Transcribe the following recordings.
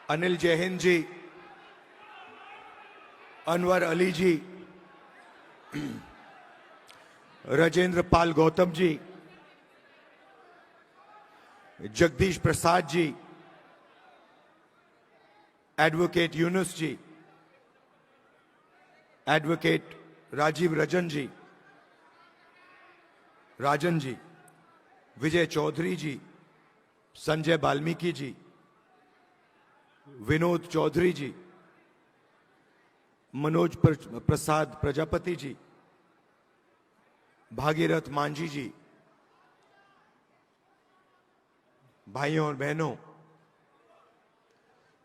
अनिल जैहिंद जी, अनवर अली जी, Rajendra Pal Gautam ji, Jagdish Prasad ji, advocate Yunus जी, advocate Rajiv Ranjan जी, राजन जी, विजय चौधरी जी, संजय वाल्मीकि जी, विनोद चौधरी जी, मनोज प्रसाद प्रजापति जी, भागीरथ मांझी जी, भाइयों और बहनों,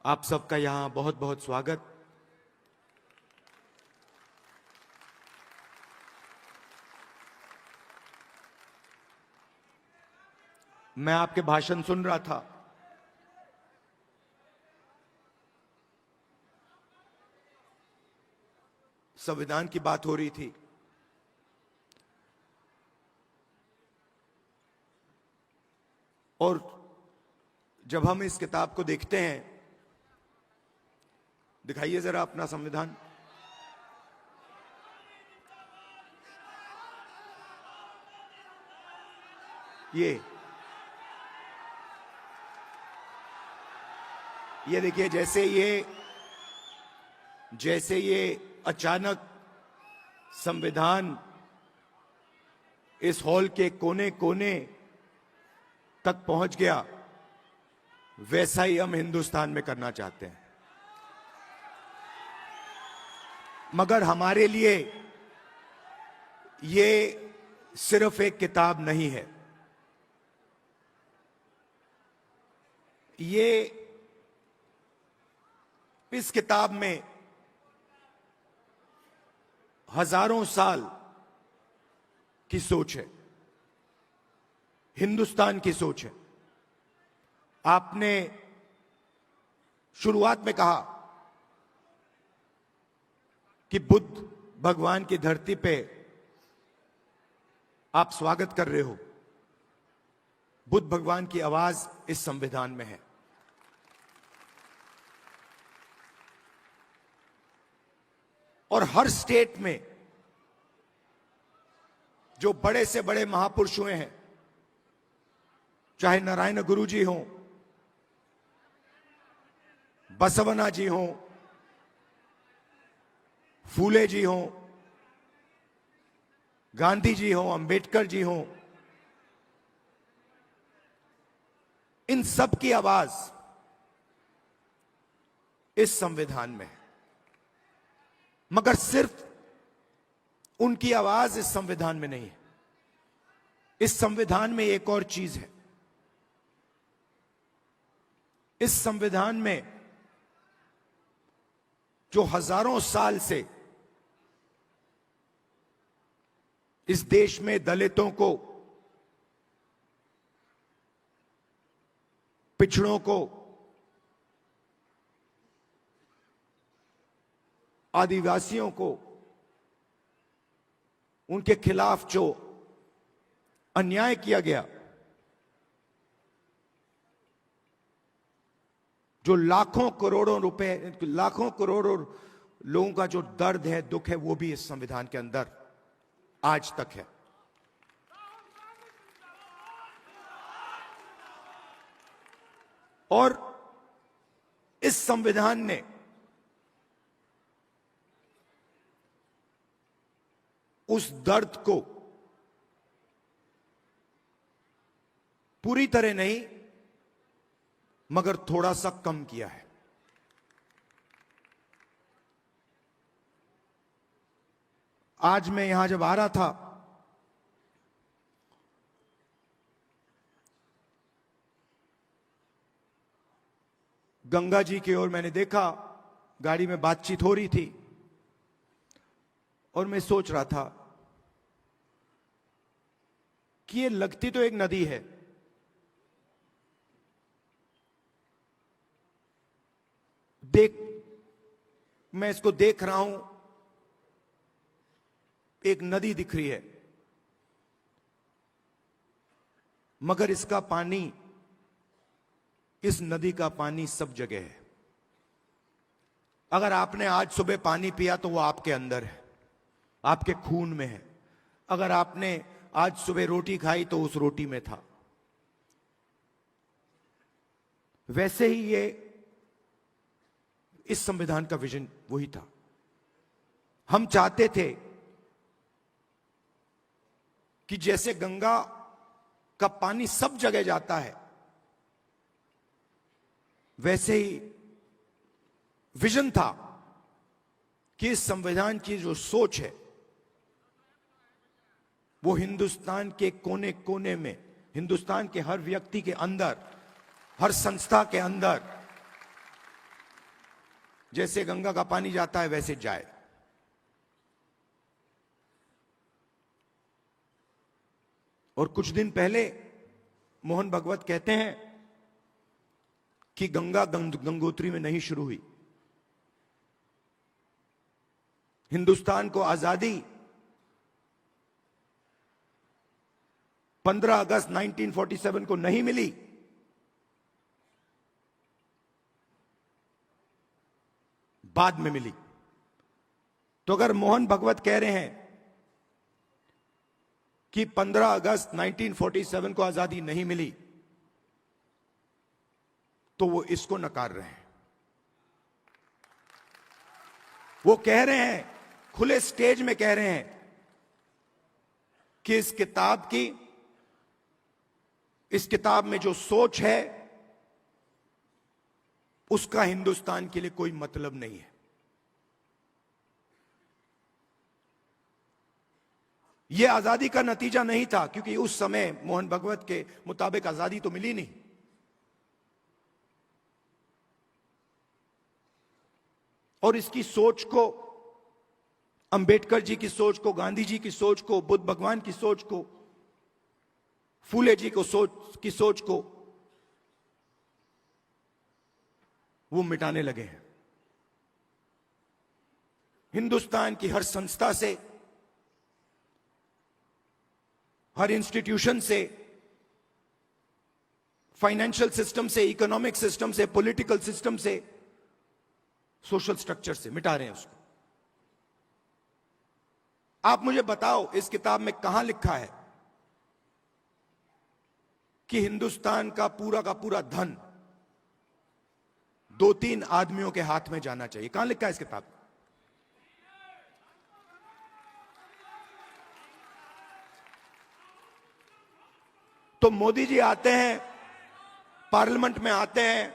आप सबका यहां बहुत बहुत स्वागत। मैं आपके भाषण सुन रहा था। संविधान की बात हो रही थी। और जब हम इस किताब को देखते हैं, दिखाइए जरा अपना संविधान। ये देखिए, जैसे ये अचानक संविधान इस हॉल के कोने कोने तक पहुंच गया, वैसा ही हम हिंदुस्तान में करना चाहते हैं। मगर हमारे लिए ये सिर्फ एक किताब नहीं है। इस किताब में हजारों साल की सोच है, हिंदुस्तान की सोच है। आपने शुरुआत में कहा कि बुद्ध भगवान की धरती पे आप स्वागत कर रहे हो। बुद्ध भगवान की आवाज इस संविधान में है। और हर स्टेट में जो बड़े से बड़े महापुरुष हुए हैं, चाहे नारायण गुरु जी हों, बसवना जी हों, फूले जी हों, गांधी जी हों, अंबेडकर जी हों, इन सब की आवाज इस संविधान में है। मगर सिर्फ उनकी आवाज इस संविधान में नहीं है। इस संविधान में एक और चीज है। इस संविधान में जो हजारों साल से इस देश में दलितों को, पिछड़ों को, आदिवासियों को, उनके खिलाफ जो अन्याय किया गया, जो लाखों करोड़ों रुपए, लाखों करोड़ों लोगों का जो दर्द है, दुख है, वो भी इस संविधान के अंदर आज तक है। और इस संविधान ने उस दर्द को पूरी तरह नहीं, मगर थोड़ा सा कम किया है। आज मैं यहां जब आ रहा था, गंगा जी की ओर मैंने देखा, गाड़ी में बातचीत हो रही थी और मैं सोच रहा था कि ये लगती तो एक नदी है, मैं इसको देख रहा हूं, एक नदी दिख रही है, मगर इसका पानी, इस नदी का पानी सब जगह है। अगर आपने आज सुबह पानी पिया तो वो आपके अंदर है, आपके खून में है। अगर आपने आज सुबह रोटी खाई तो उस रोटी में था। वैसे ही ये इस संविधान का विजन वही था। हम चाहते थे कि जैसे गंगा का पानी सब जगह जाता है, वैसे ही विजन था कि इस संविधान की जो सोच है वो हिंदुस्तान के कोने कोने में, हिंदुस्तान के हर व्यक्ति के अंदर, हर संस्था के अंदर जैसे गंगा का पानी जाता है वैसे जाए। और कुछ दिन पहले मोहन भागवत कहते हैं कि गंगा गंगोत्री में नहीं शुरू हुई। हिंदुस्तान को आजादी 15 अगस्त 1947 को नहीं मिली, बाद में मिली। तो अगर मोहन भागवत कह रहे हैं कि 15 अगस्त 1947 को आजादी नहीं मिली, तो वो इसको नकार रहे हैं। वो कह रहे हैं, खुले स्टेज में कह रहे हैं कि इस किताब में जो सोच है उसका हिंदुस्तान के लिए कोई मतलब नहीं है। यह आजादी का नतीजा नहीं था, क्योंकि उस समय मोहन भागवत के मुताबिक आजादी तो मिली नहीं। और इसकी सोच को, अंबेडकर जी की सोच को, गांधी जी की सोच को, बुद्ध भगवान की सोच को, फूले जी को की सोच को वो मिटाने लगे हैं। हिंदुस्तान की हर संस्था से, हर इंस्टीट्यूशन से, फाइनेंशियल सिस्टम से, इकोनॉमिक सिस्टम से, पॉलिटिकल सिस्टम से, सोशल स्ट्रक्चर से मिटा रहे हैं उसको। आप मुझे बताओ, इस किताब में कहां लिखा है कि हिंदुस्तान का पूरा धन 2-3 आदमियों के हाथ में जाना चाहिए? कहां लिखा है इस किताब में? तो मोदी जी आते हैं, पार्लियामेंट में आते हैं,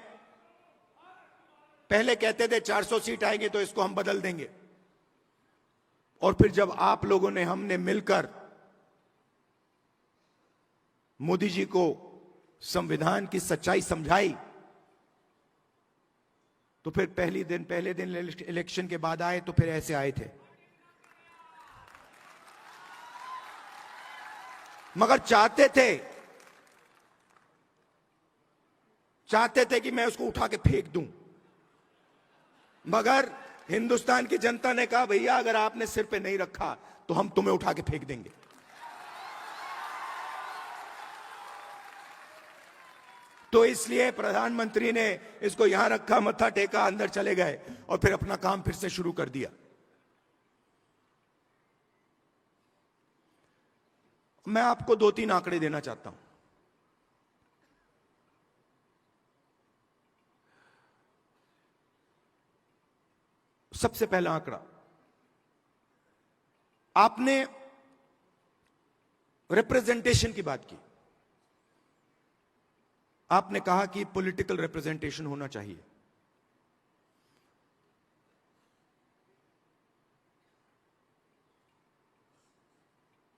पहले कहते थे 400 सीट आएंगे तो इसको हम बदल देंगे। और फिर जब आप लोगों ने, हमने मिलकर मोदी जी को संविधान की सच्चाई समझाई, तो फिर पहले दिन इलेक्शन के बाद आए तो फिर ऐसे आए थे। मगर चाहते थे कि मैं उसको उठा के फेंक दूं। मगर हिंदुस्तान की जनता ने कहा, भैया अगर आपने सिर पे नहीं रखा तो हम तुम्हें उठा के फेंक देंगे। तो इसलिए प्रधानमंत्री ने इसको यहां रखा, मत्था टेका, अंदर चले गए और फिर अपना काम फिर से शुरू कर दिया। मैं आपको 2-3 आंकड़े देना चाहता हूं। सबसे पहला आंकड़ा, आपने रिप्रेजेंटेशन की बात की। आपने कहा कि पॉलिटिकल रिप्रेजेंटेशन होना चाहिए।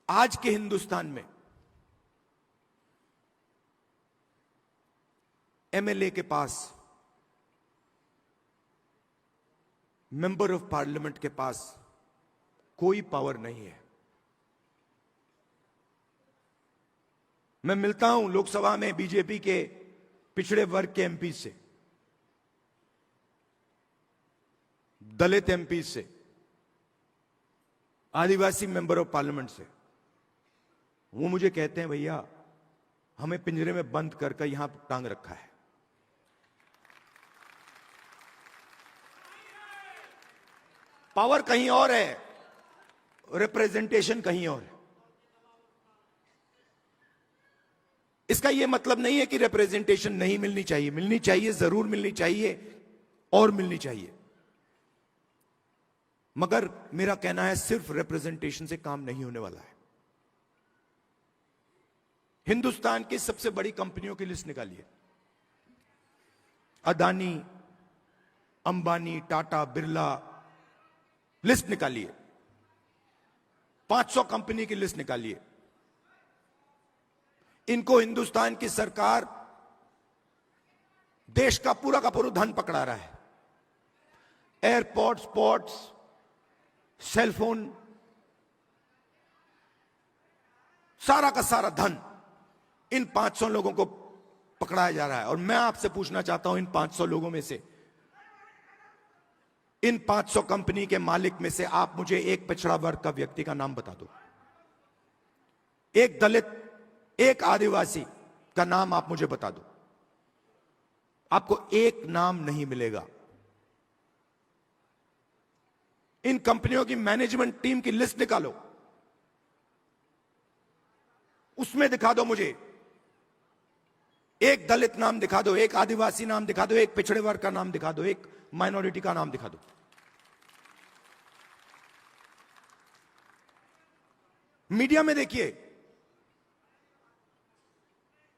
आज के हिंदुस्तान में एमएलए के पास, मेंबर ऑफ पार्लियामेंट के पास कोई पावर नहीं है। मैं मिलता हूं लोकसभा में बीजेपी के पिछड़े वर्ग के एमपी से, दलित एमपी से, आदिवासी मेंबर ऑफ पार्लियामेंट से। वो मुझे कहते हैं, भैया हमें पिंजरे में बंद कर यहां टांग रखा है। पावर कहीं और है, रिप्रेजेंटेशन कहीं और है। इसका यह मतलब नहीं है कि रिप्रेजेंटेशन नहीं मिलनी चाहिए, मिलनी चाहिए, जरूर मिलनी चाहिए और मिलनी चाहिए। मगर मेरा कहना है सिर्फ रिप्रेजेंटेशन से काम नहीं होने वाला है। हिंदुस्तान की सबसे बड़ी कंपनियों की लिस्ट निकालिए, अदानी, अंबानी, टाटा, बिरला, लिस्ट निकालिए। 500 कंपनी की लिस्ट निकालिए। इनको हिंदुस्तान की सरकार देश का पूरा धन पकड़ा रहा है। एयरपोर्ट्स, पोर्ट्स, सेलफोन, सारा का सारा धन इन 500 लोगों को पकड़ाया जा रहा है। और मैं आपसे पूछना चाहता हूं, इन 500 लोगों में से, इन 500 कंपनी के मालिक में से आप मुझे एक पिछड़ा वर्ग का व्यक्ति का नाम बता दो। एक दलित, एक आदिवासी का नाम आप मुझे बता दो। आपको एक नाम नहीं मिलेगा। इन कंपनियों की मैनेजमेंट टीम की लिस्ट निकालो, उसमें दिखा दो मुझे। एक दलित नाम दिखा दो, एक आदिवासी नाम दिखा दो, एक पिछड़े वर्ग का नाम दिखा दो, एक माइनॉरिटी का नाम दिखा दो। मीडिया में देखिए,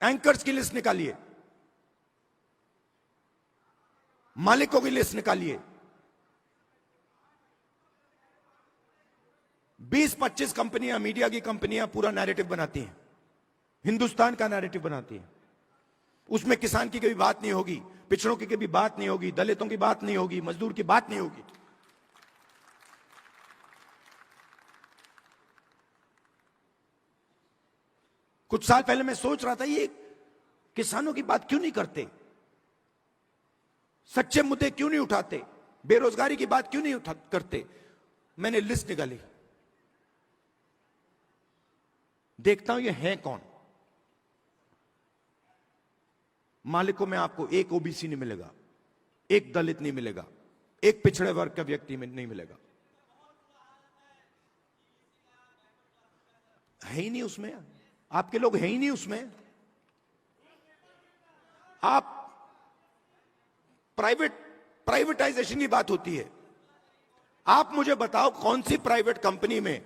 एंकर्स की लिस्ट निकालिए, मालिकों की लिस्ट निकालिए। 20-25 कंपनियां, मीडिया की कंपनियां पूरा नैरेटिव बनाती हैं, हिंदुस्तान का नैरेटिव बनाती हैं। उसमें किसान की कभी बात नहीं होगी, पिछड़ों की कभी बात नहीं होगी, दलितों की बात नहीं होगी, मजदूर की बात नहीं होगी। कुछ साल पहले मैं सोच रहा था, ये किसानों की बात क्यों नहीं करते, सच्चे मुद्दे क्यों नहीं उठाते, बेरोजगारी की बात क्यों नहीं करते। मैंने लिस्ट निकाली, देखता हूं ये है कौन। मालिकों में आपको एक ओबीसी नहीं मिलेगा, एक दलित नहीं मिलेगा, एक पिछड़े वर्ग का व्यक्ति में नहीं मिलेगा, है ही नहीं उसमें। आपके लोग है ही नहीं उसमें। आप प्राइवेटाइजेशन की बात होती है, आप मुझे बताओ कौन सी प्राइवेट कंपनी में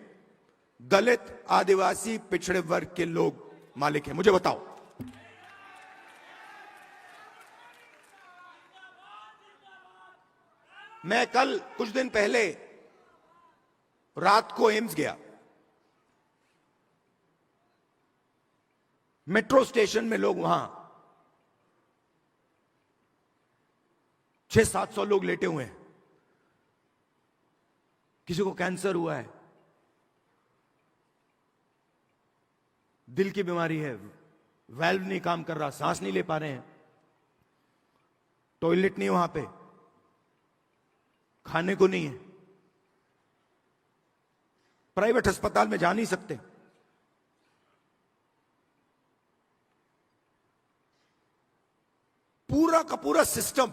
दलित, आदिवासी, पिछड़े वर्ग के लोग मालिक हैं, मुझे बताओ। मैं कल कुछ दिन पहले रात को एम्स गया। मेट्रो स्टेशन में लोग, वहां 600-700 लोग लेटे हुए हैं। किसी को कैंसर हुआ है, दिल की बीमारी है, वाल्व नहीं काम कर रहा, सांस नहीं ले पा रहे हैं, टॉयलेट नहीं वहां पे, खाने को नहीं है, प्राइवेट अस्पताल में जा नहीं सकते। पूरा का पूरा सिस्टम,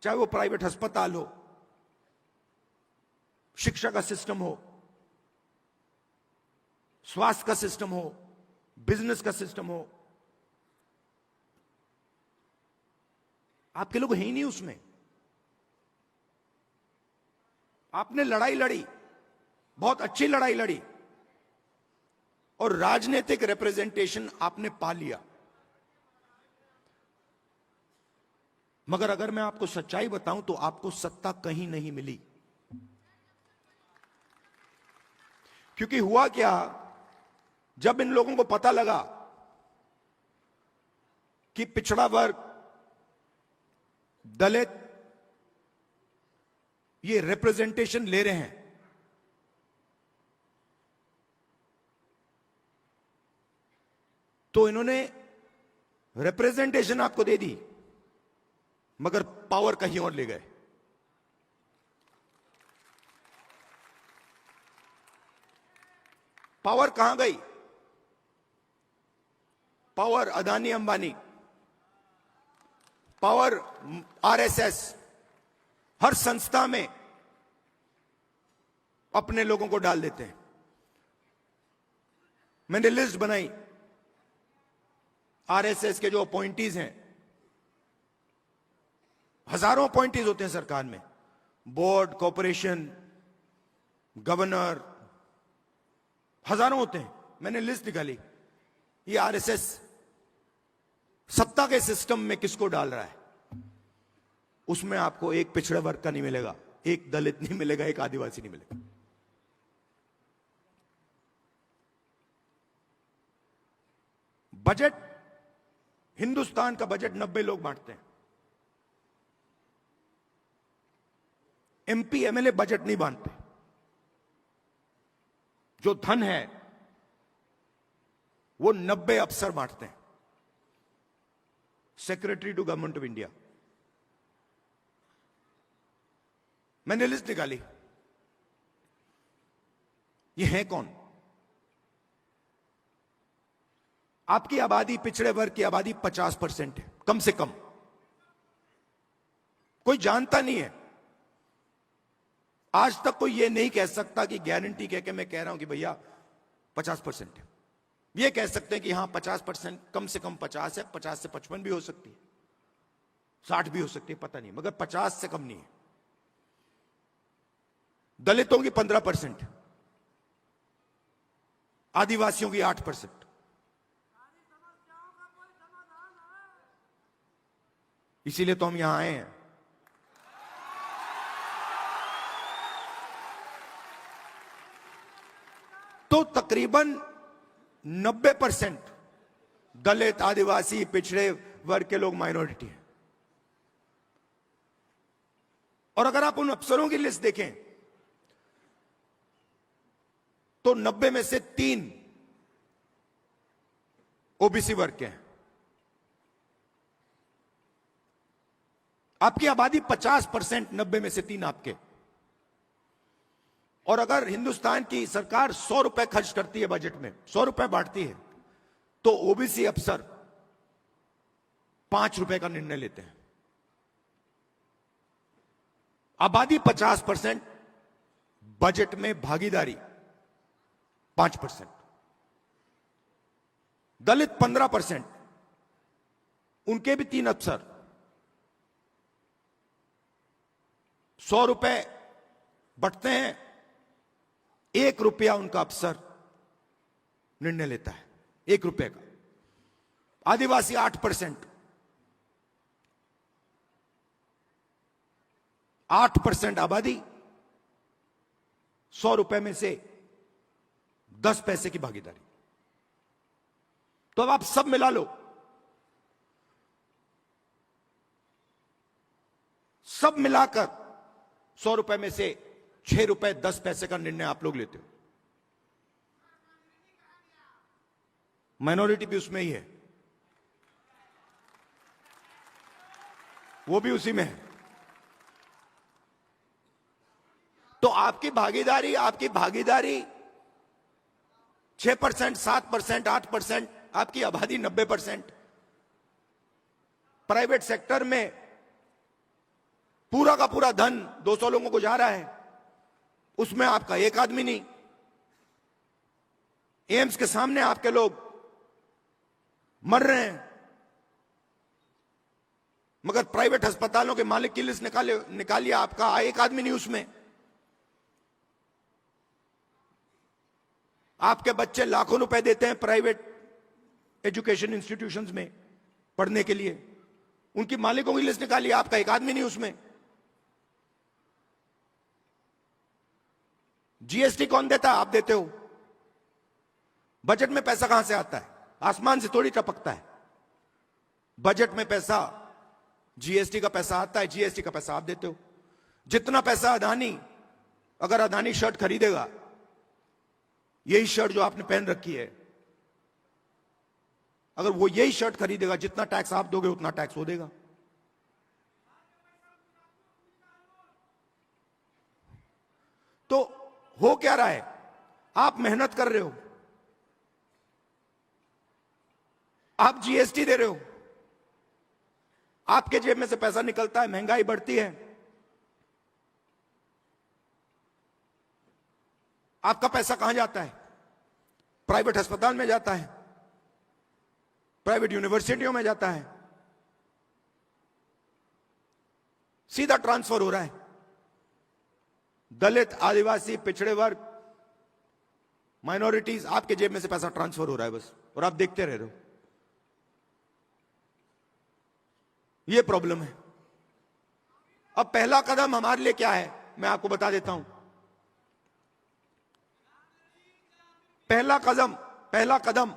चाहे वो प्राइवेट अस्पताल हो, शिक्षा का सिस्टम हो, स्वास्थ्य का सिस्टम हो, बिजनेस का सिस्टम हो, आपके लोग हैं ही नहीं उसमें। आपने लड़ाई लड़ी, बहुत अच्छी लड़ाई लड़ी, और राजनीतिक रिप्रेजेंटेशन आपने पा लिया। मगर अगर मैं आपको सच्चाई बताऊं तो आपको सत्ता कहीं नहीं मिली। क्योंकि हुआ क्या, जब इन लोगों को पता लगा कि पिछड़ा वर्ग, दलित ये रिप्रेजेंटेशन ले रहे हैं, तो इन्होंने रिप्रेजेंटेशन आपको दे दी, मगर पावर कहीं और ले गए। पावर कहां गई? Power Adani Ambani, power RSS, हर संस्था में अपने लोगों को डाल देते हैं। मैंने लिस्ट बनाई, आरएसएस के जो अपॉइंटीज हैं, हजारों अपॉइंटीज होते हैं सरकार में, बोर्ड, कॉर्पोरेशन, गवर्नर, हजारों होते हैं। मैंने लिस्ट निकाली, ये आरएसएस सत्ता के सिस्टम में किसको डाल रहा है। उसमें आपको एक पिछड़े वर्ग का नहीं मिलेगा, एक दलित नहीं मिलेगा, एक आदिवासी नहीं मिलेगा। बजट, हिंदुस्तान का बजट 90 लोग बांटते हैं। एमपी एमएलए बजट नहीं बांटते। जो धन है वो 90 अफसर बांटते हैं, secretary to government of India. मैंने लिस्ट निकाली, ये है कौन? आपकी आबादी, पिछड़े वर्ग की आबादी 50% है, कम से कम। कोई जानता नहीं है। आज तक कोई ये नहीं कह सकता कि गारंटी कह के मैं कह रहा हूं कि भैया 50% है। ये कह सकते हैं कि हां 50%, कम से कम 50 है, 50 से 55 भी हो सकती है, 60 भी हो सकती है, पता नहीं, मगर 50 से कम नहीं है। दलितों की 15%, आदिवासियों की 8%। इसीलिए तो हम यहां आए हैं। तो तकरीबन 90% दलित, आदिवासी, पिछड़े वर्ग के लोग माइनॉरिटी हैं। और अगर आप उन अफसरों की लिस्ट देखें तो 90 में से 3 ओबीसी वर्ग के हैं। आपकी आबादी 50%, 90 में से 3 आपके। और अगर हिंदुस्तान की सरकार 100 रुपए खर्च करती है बजट में, 100 रुपए बांटती है, तो ओबीसी अफसर 5 रुपए का निर्णय लेते हैं। आबादी 50%, बजट में भागीदारी 5%। दलित 15%, उनके भी 3 अफसर, 100 रुपए बंटते हैं, 1 रुपया उनका अफसर निर्णय लेता है, 1 रुपए का। आदिवासी 8%, 8% आबादी, 100 रुपए में से 10 पैसे की भागीदारी। तो अब आप सब मिला लो, सब मिलाकर 100 रुपए में से 6 रुपए 10 पैसे का निर्णय आप लोग लेते हो। माइनॉरिटी भी उसमें ही है, वो भी उसी में है। तो आपकी भागीदारी 6%, 7%, 8%, आपकी आबादी 90%। प्राइवेट सेक्टर में पूरा का पूरा धन 200 लोगों को जा रहा है, उसमें आपका एक आदमी नहीं। एम्स के सामने आपके लोग मर रहे हैं, मगर प्राइवेट अस्पतालों के मालिक की लिस्ट निकालिए, आपका एक आदमी नहीं उसमें। आपके बच्चे लाखों रुपए देते हैं प्राइवेट एजुकेशन इंस्टीट्यूशंस में पढ़ने के लिए, उनकी मालिकों की लिस्ट निकालिए, आपका एक आदमी नहीं उसमें। जीएसटी कौन देता है? आप देते हो। बजट में पैसा कहां से आता है? आसमान से थोड़ी टपकता है। बजट में पैसा, जीएसटी का पैसा आता है, जीएसटी का पैसा आप देते हो। जितना पैसा अदानी, अगर अदानी शर्ट खरीदेगा, यही शर्ट जो आपने पहन रखी है, अगर वो यही शर्ट खरीदेगा, जितना टैक्स आप दोगे उतना टैक्स वो देगा। तो हो क्या रहा है? आप मेहनत कर रहे हो, आप जीएसटी दे रहे हो, आपके जेब में से पैसा निकलता है, महंगाई बढ़ती है, आपका पैसा कहां जाता है? प्राइवेट अस्पताल में जाता है, प्राइवेट यूनिवर्सिटियों में जाता है, सीधा ट्रांसफर हो रहा है। दलित, आदिवासी, पिछड़े वर्ग, माइनॉरिटीज, आपके जेब में से पैसा ट्रांसफर हो रहा है बस, और आप देखते रह रहे हो। यह प्रॉब्लम है। अब पहला कदम हमारे लिए क्या है, मैं आपको बता देता हूं। पहला कदम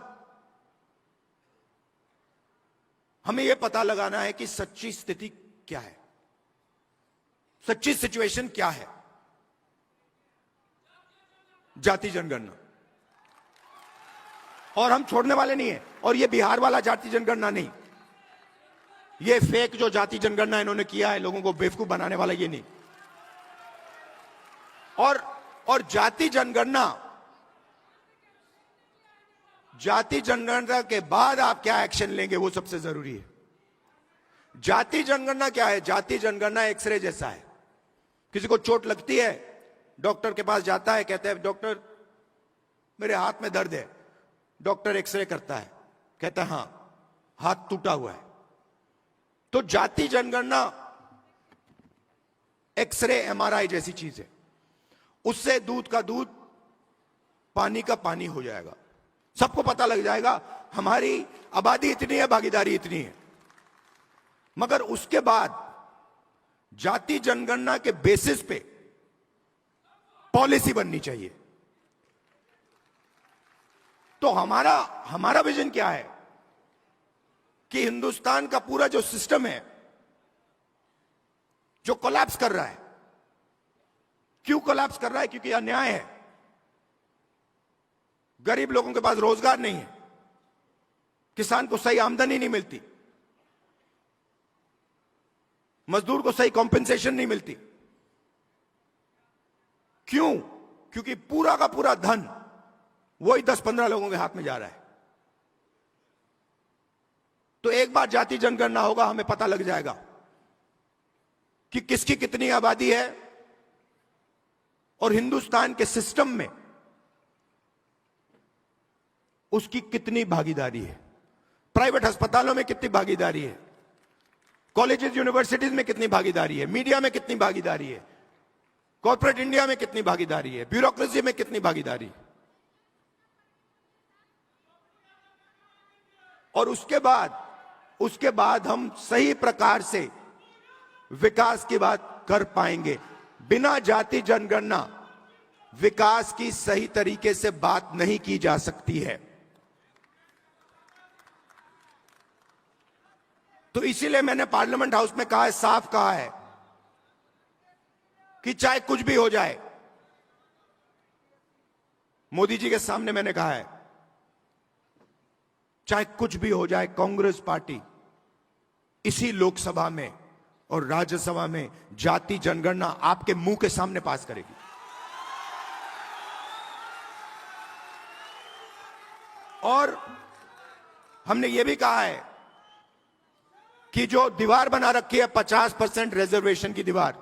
हमें यह पता लगाना है कि सच्ची स्थिति क्या है, सच्ची सिचुएशन क्या है। जाति जनगणना, और हम छोड़ने वाले नहीं है। और ये बिहार वाला जाति जनगणना नहीं, ये फेक जो जाति जनगणना इन्होंने किया है लोगों को बेवकूफ बनाने वाला, ये नहीं। और जाति जनगणना के बाद आप क्या एक्शन लेंगे वो सबसे जरूरी है। जाति जनगणना क्या है? जाति जनगणना एक्सरे जैसा है। किसी को चोट लगती है, डॉक्टर के पास जाता है, कहता है डॉक्टर मेरे हाथ में दर्द है। डॉक्टर एक्सरे करता है, कहता है हां हाथ टूटा हुआ है। तो जाति जनगणना एक्सरे, एमआरआई जैसी चीज है। उससे दूध का दूध, पानी का पानी हो जाएगा। सबको पता लग जाएगा हमारी आबादी इतनी है, भागीदारी इतनी है। मगर उसके बाद जाति जनगणना के बेसिस पे पॉलिसी बननी चाहिए। तो हमारा विजन क्या है कि हिंदुस्तान का पूरा जो सिस्टम है जो कोलैप्स कर रहा है, क्यों कोलैप्स कर रहा है? क्योंकि अन्याय है। गरीब लोगों के पास रोजगार नहीं है, किसान को सही आमदनी नहीं मिलती, मजदूर को सही कॉम्पेंसेशन नहीं मिलती। क्यों? क्योंकि पूरा का पूरा धन वही 10-15 लोगों के हाथ में जा रहा है। तो एक बार जाति जनगणना होगा, हमें पता लग जाएगा कि किसकी कितनी आबादी है और हिंदुस्तान के सिस्टम में उसकी कितनी भागीदारी है। प्राइवेट अस्पतालों में कितनी भागीदारी है, कॉलेजेस यूनिवर्सिटीज में कितनी भागीदारी है, मीडिया में कितनी भागीदारी है, कॉर्पोरेट इंडिया में कितनी भागीदारी है, ब्यूरोक्रेसी में कितनी भागीदारी है। और उसके बाद हम सही प्रकार से विकास की बात कर पाएंगे। बिना जाति जनगणना विकास की सही तरीके से बात नहीं की जा सकती है। तो इसीलिए मैंने पार्लियामेंट हाउस में कहा है, साफ कहा है कि चाहे कुछ भी हो जाए, मोदी जी के सामने मैंने कहा है, चाहे कुछ भी हो जाए, कांग्रेस पार्टी इसी लोकसभा में और राज्यसभा में जाति जनगणना आपके मुंह के सामने पास करेगी। और हमने यह भी कहा है कि जो दीवार बना रखी है 50% रिजर्वेशन की दीवार,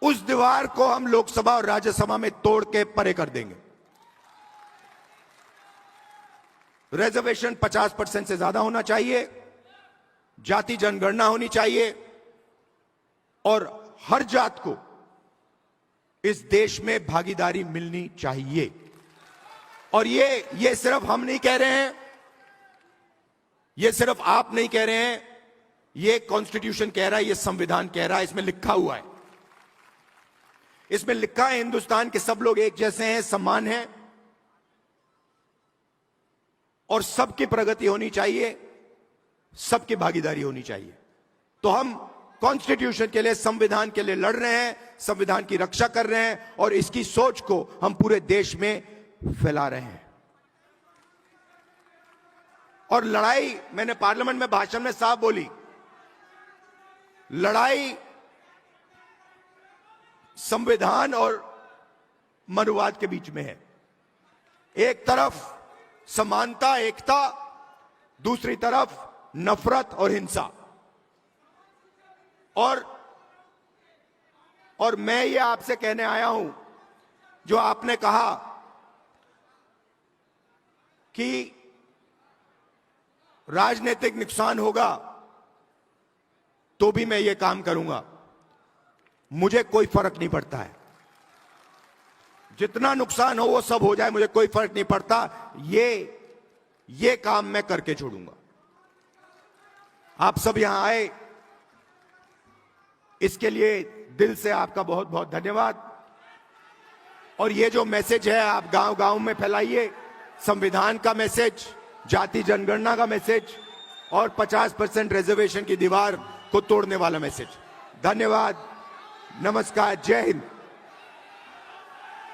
उस दीवार को हम लोकसभा और राज्यसभा में तोड़ के परे कर देंगे। रिजर्वेशन 50% से ज्यादा होना चाहिए, जाति जनगणना होनी चाहिए और हर जात को इस देश में भागीदारी मिलनी चाहिए। और ये सिर्फ हम नहीं कह रहे हैं, ये सिर्फ आप नहीं कह रहे हैं, ये कॉन्स्टिट्यूशन कह रहा है, ये संविधान कह रहा है, इसमें लिखा हुआ है। इसमें लिखा है हिंदुस्तान के सब लोग एक जैसे हैं, समान हैं और सबकी प्रगति होनी चाहिए, सबकी भागीदारी होनी चाहिए। तो हम कॉन्स्टिट्यूशन के लिए, संविधान के लिए लड़ रहे हैं, संविधान की रक्षा कर रहे हैं और इसकी सोच को हम पूरे देश में फैला रहे हैं। और लड़ाई, मैंने पार्लियामेंट में भाषण में साफ बोली, लड़ाई संविधान और मनुवाद के बीच में है। एक तरफ समानता, एकता, दूसरी तरफ नफरत और हिंसा। और मैं ये आपसे कहने आया हूं जो आपने कहा कि राजनीतिक नुकसान होगा तो भी मैं ये काम करूंगा, मुझे कोई फर्क नहीं पड़ता है। जितना नुकसान हो वो सब हो जाए, मुझे कोई फर्क नहीं पड़ता। ये काम मैं करके छोड़ूंगा। आप सब यहां आए, इसके लिए दिल से आपका बहुत बहुत धन्यवाद। और ये जो मैसेज है आप गांव गांव में फैलाइए, संविधान का मैसेज, जाति जनगणना का मैसेज और 50% रिजर्वेशन की दीवार को तोड़ने वाला मैसेज। धन्यवाद, नमस्कार, जय हिंद।